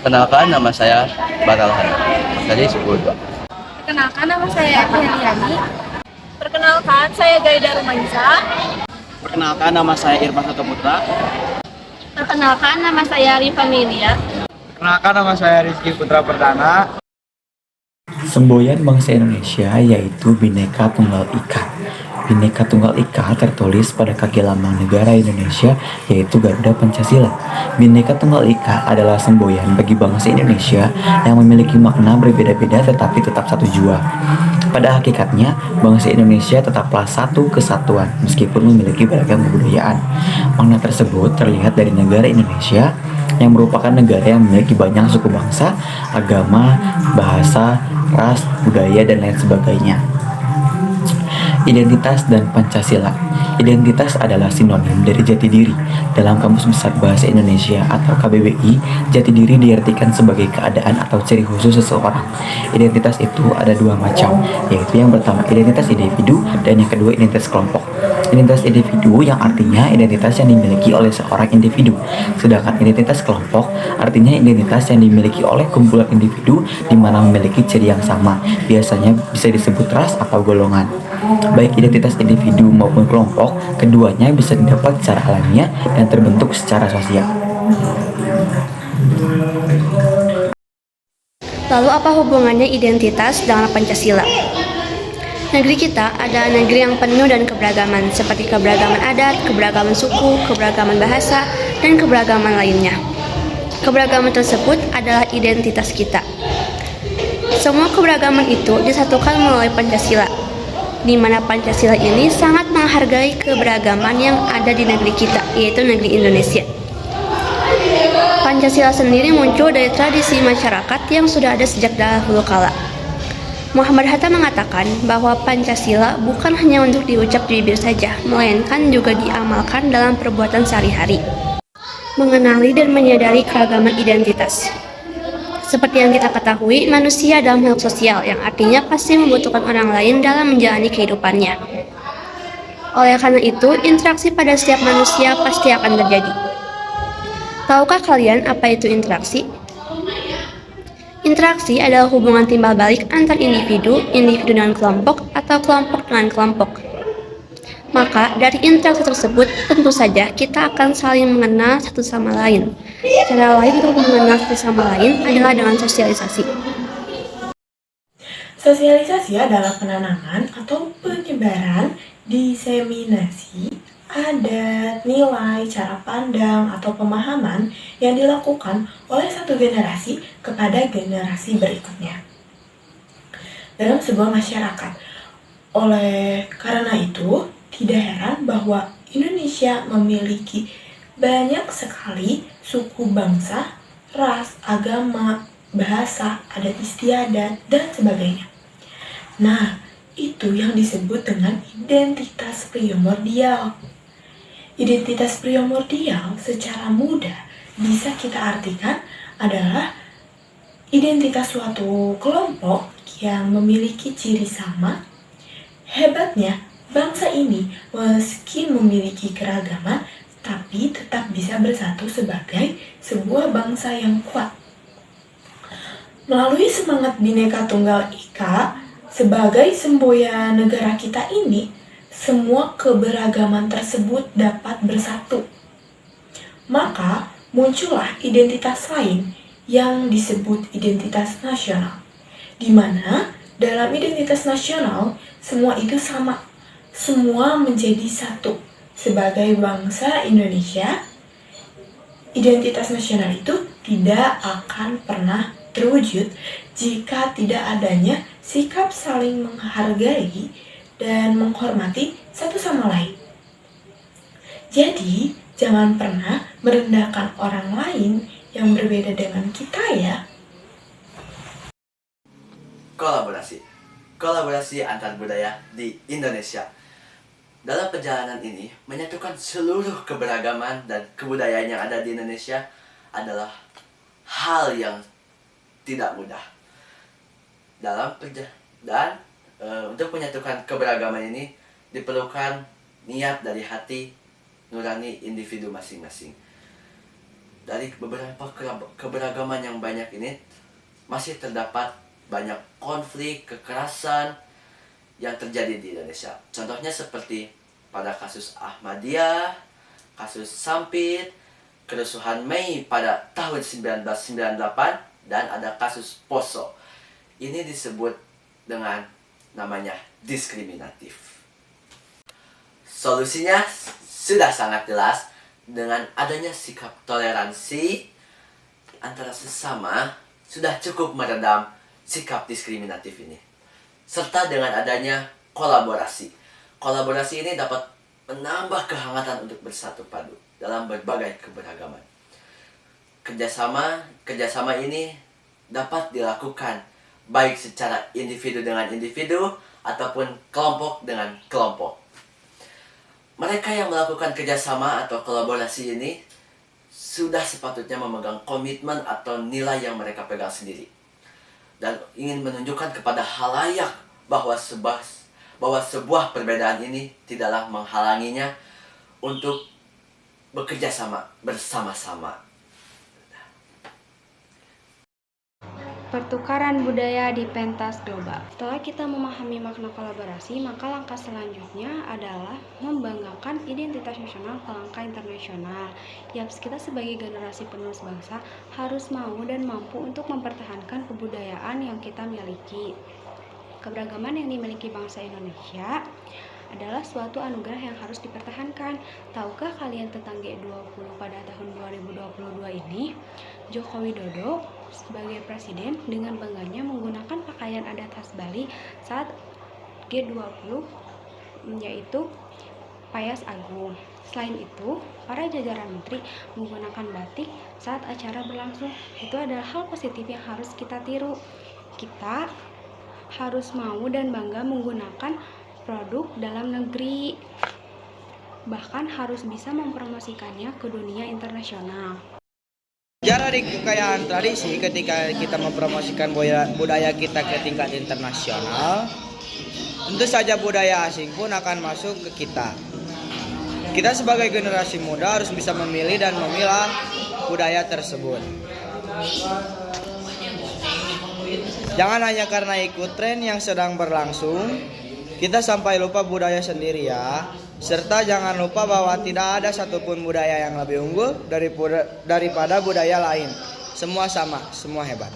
Perkenalkan, nama saya Batalhan dari 10-2. Perkenalkan, nama saya Etiani. Perkenalkan, saya Gaida Rumanisa. Perkenalkan, nama saya Irfan Satoputra. Perkenalkan, nama saya Rifa Milia. Perkenalkan, nama saya Rizky Putra Perdana. Semboyan bangsa Indonesia yaitu Bhinneka Tunggal Ika. Bhinneka Tunggal Ika tertulis pada kaki lambang negara Indonesia yaitu Garuda Pancasila. Bhinneka Tunggal Ika adalah semboyan bagi bangsa Indonesia yang memiliki makna berbeda-beda tetapi tetap satu jua. Pada hakikatnya, bangsa Indonesia tetaplah satu kesatuan meskipun memiliki beragam kebudayaan. Makna tersebut terlihat dari negara Indonesia yang merupakan negara yang memiliki banyak suku bangsa, agama, bahasa, ras, budaya, dan lain sebagainya. Identitas dan Pancasila. Identitas adalah sinonim dari jati diri. Dalam Kamus Besar Bahasa Indonesia atau KBBI, jati diri diartikan sebagai keadaan atau ciri khusus seseorang. Identitas itu ada dua macam, yaitu yang pertama identitas individu dan yang kedua identitas kelompok. Identitas individu yang artinya identitas yang dimiliki oleh seorang individu, sedangkan identitas kelompok artinya identitas yang dimiliki oleh kumpulan individu di mana memiliki ciri yang sama, biasanya bisa disebut ras atau golongan. Baik identitas individu maupun kelompok, keduanya bisa didapat secara alamiah dan terbentuk secara sosial. Lalu apa hubungannya identitas dengan Pancasila? Negeri kita adalah negeri yang penuh dan keberagaman, seperti keberagaman adat, keberagaman suku, keberagaman bahasa, dan keberagaman lainnya. Keberagaman tersebut adalah identitas kita. Semua keberagaman itu disatukan melalui Pancasila, di mana Pancasila ini sangat menghargai keberagaman yang ada di negeri kita, yaitu negeri Indonesia. Pancasila sendiri muncul dari tradisi masyarakat yang sudah ada sejak dahulu kala. Muhammad Hatta mengatakan bahwa Pancasila bukan hanya untuk diucap di bibir saja, melainkan juga diamalkan dalam perbuatan sehari-hari. Mengenali dan menyadari keragaman identitas. Seperti yang kita ketahui, manusia adalah makhluk sosial yang artinya pasti membutuhkan orang lain dalam menjalani kehidupannya. Oleh karena itu, interaksi pada setiap manusia pasti akan terjadi. Tahukah kalian apa itu interaksi? Interaksi adalah hubungan timbal balik antar individu dengan kelompok, atau kelompok dengan kelompok. Maka, dari interaksi tersebut, tentu saja kita akan saling mengenal satu sama lain. Cara lain untuk mengenal satu sama lain adalah dengan sosialisasi. Sosialisasi adalah penanaman atau penyebaran, diseminasi, adat, nilai, cara pandang, atau pemahaman yang dilakukan oleh satu generasi kepada generasi berikutnya. dalam sebuah masyarakat. Oleh karena itu, tidak heran bahwa Indonesia memiliki banyak sekali suku bangsa, ras, agama, bahasa, adat istiadat, dan sebagainya. Nah, itu yang disebut dengan identitas primordial. Identitas primordial secara mudah bisa kita artikan adalah identitas suatu kelompok yang memiliki ciri sama. Hebatnya, bangsa ini meski memiliki keragaman, tapi tetap bisa bersatu sebagai sebuah bangsa yang kuat. Melalui semangat Bhinneka Tunggal Ika, sebagai semboyan negara kita ini, semua keberagaman tersebut dapat bersatu. Maka muncullah identitas lain yang disebut identitas nasional, di mana dalam identitas nasional semua itu sama, semua menjadi satu. Sebagai bangsa Indonesia, identitas nasional itu tidak akan pernah terwujud jika tidak adanya sikap saling menghargai dan menghormati satu sama lain. Jadi, jangan pernah merendahkan orang lain yang berbeda dengan kita ya. Kolaborasi antar budaya di Indonesia. Dalam perjalanan ini, menyatukan seluruh keberagaman dan kebudayaan yang ada di Indonesia adalah hal yang tidak mudah. Untuk menyatukan keberagaman ini diperlukan niat dari hati nurani individu masing-masing. Dari beberapa keberagaman yang banyak ini masih terdapat banyak konflik, kekerasan yang terjadi di Indonesia. Contohnya seperti pada kasus Ahmadiyah, kasus Sampit, kerusuhan Mei pada tahun 1998, dan ada kasus Poso. Ini disebut dengan namanya diskriminatif. Solusinya sudah sangat jelas dengan adanya sikap toleransi antara sesama sudah cukup meredam sikap diskriminatif ini. Serta dengan adanya kolaborasi. Kolaborasi ini dapat menambah kehangatan untuk bersatu padu dalam berbagai keberagaman. Kerjasama ini dapat dilakukan baik secara individu dengan individu ataupun kelompok dengan kelompok. Mereka yang melakukan kerjasama atau kolaborasi ini sudah sepatutnya memegang komitmen atau nilai yang mereka pegang sendiri dan ingin menunjukkan kepada halayak bahwa sebuah perbedaan ini tidaklah menghalanginya untuk bekerja sama bersama-sama. Pertukaran budaya di pentas global. Setelah kita memahami makna kolaborasi, maka langkah selanjutnya adalah membanggakan identitas nasional ke langkah internasional. Yaps, kita sebagai generasi penerus bangsa harus mau dan mampu untuk mempertahankan kebudayaan yang kita miliki. Keberagaman yang dimiliki bangsa Indonesia adalah suatu anugerah yang harus dipertahankan. Tahukah kalian tentang G20 pada tahun 2022 ini? Joko Widodo sebagai presiden dengan bangganya menggunakan pakaian adat khas Bali saat G20, yaitu Payas Agung. Selain itu, para jajaran menteri menggunakan batik saat acara berlangsung. Itu adalah hal positif yang harus kita tiru. Kita harus mau dan bangga menggunakan produk dalam negeri, bahkan harus bisa mempromosikannya ke dunia internasional. Sejarah di kekayaan tradisi ketika kita mempromosikan budaya kita ke tingkat internasional, tentu saja budaya asing pun akan masuk ke kita. Kita sebagai generasi muda harus bisa memilih dan memilah budaya tersebut. Jangan hanya karena ikut tren yang sedang berlangsung, kita sampai lupa budaya sendiri ya. Serta jangan lupa bahwa tidak ada satupun budaya yang lebih unggul daripada budaya lain. Semua sama, semua hebat.